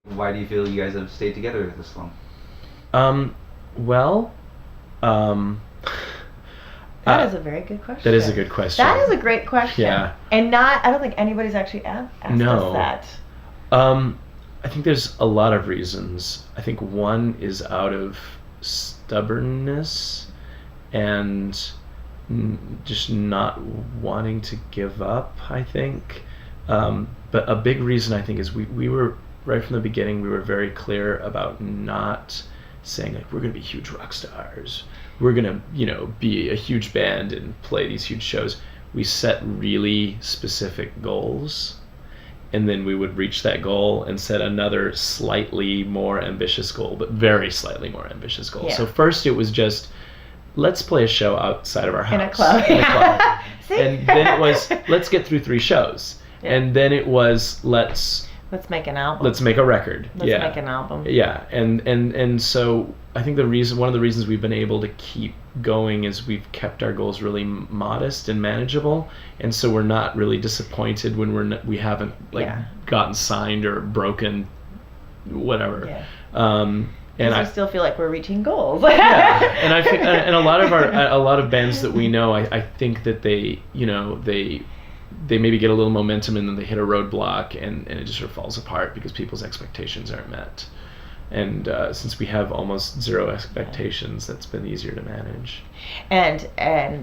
Why do you feel you guys have stayed together this long? Well, That is a very good question. that is a good question. That is a great question. Yeah. And I don't think anybody's actually asked us that. I think there's a lot of reasons. I think one is out of stubbornness and just not wanting to give up, I think. But a big reason, I think, is we were, right from the beginning, we were very clear about not saying, like, we're going to be huge rock stars. We're going to, be a huge band and play these huge shows. We set really specific goals, and then we would reach that goal and set another slightly more ambitious goal, but very slightly more ambitious goal. Yeah. So first it was just, let's play a show outside of our house. In a club. In a club. See? And then it was, let's get through 3 shows. Yeah. And then it was, let's make an album. let's make a record. Let's make an album. Yeah, and so I think one of the reasons we've been able to keep going is we've kept our goals really modest and manageable, and so we're not really disappointed when we haven't gotten signed or broken, whatever. Yeah. And I still feel like we're reaching goals. Yeah, and I think, and a lot of bands that we know, I think that they maybe get a little momentum and then they hit a roadblock and it just sort of falls apart because people's expectations aren't met. And since we have almost zero expectations, that's been easier to manage. And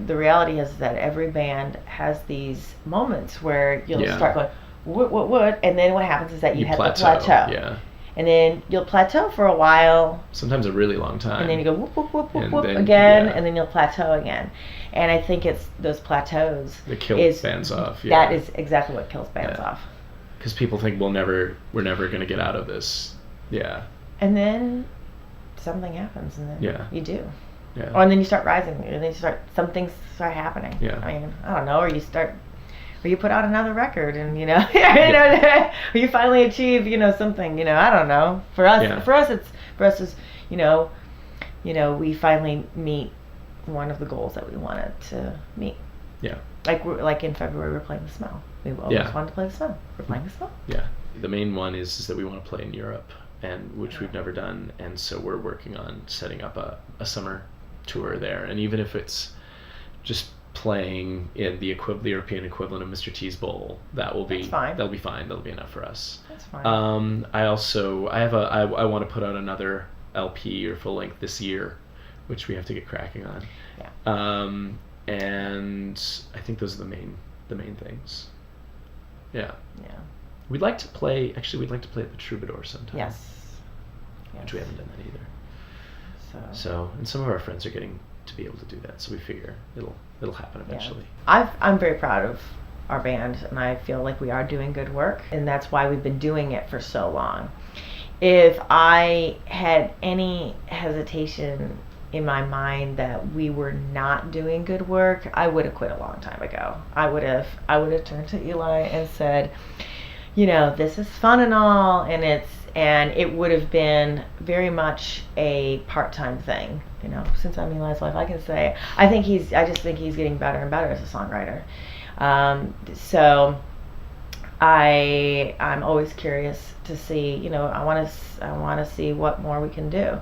the reality is that every band has these moments where you'll start going, what? And then what happens is that you have the plateau. Yeah. And then you'll plateau for a while. Sometimes a really long time. And then you go whoop, whoop, whoop, whoop, then, again, and then you'll plateau again. And I think it's those plateaus that kill bands off. Yeah. That is exactly what kills bands off. Because people think we're never going to get out of this. Yeah. And then something happens, and then you do. Yeah. Or and then you start rising, and then some things start happening. Yeah. I mean, I don't know, or you put out another record, and or you finally achieve, something, I don't know. For us, it's we finally meet one of the goals that we wanted to meet. Yeah. Like in February, we're playing The Smell. We always wanted to play The Smell. We're playing The Smell. Yeah. The main one is that we want to play in Europe, and which we've never done, and so we're working on setting up a summer tour there. And even if it's just playing in the European equivalent of Mr. T's Bowl, that'll be fine. That'll be enough for us. That's fine. I want to put out another LP or full length this year, which we have to get cracking on. Yeah. And I think those are the main things. Yeah. Yeah. We'd like to play at the Troubadour sometime. Yes. Which we haven't done that either. So, and some of our friends are getting to be able to do that, so we figure it'll happen eventually. Yeah. I'm very proud of our band, and I feel like we are doing good work, and that's why we've been doing it for so long. If I had any hesitation in my mind that we were not doing good work, I would have quit a long time ago. I would have turned to Eli and said, this is fun and all, and it would have been very much a part-time thing. Since I'm Eli's wife, I can say I just think he's getting better and better as a songwriter. So I'm always curious to see, I want to see what more we can do.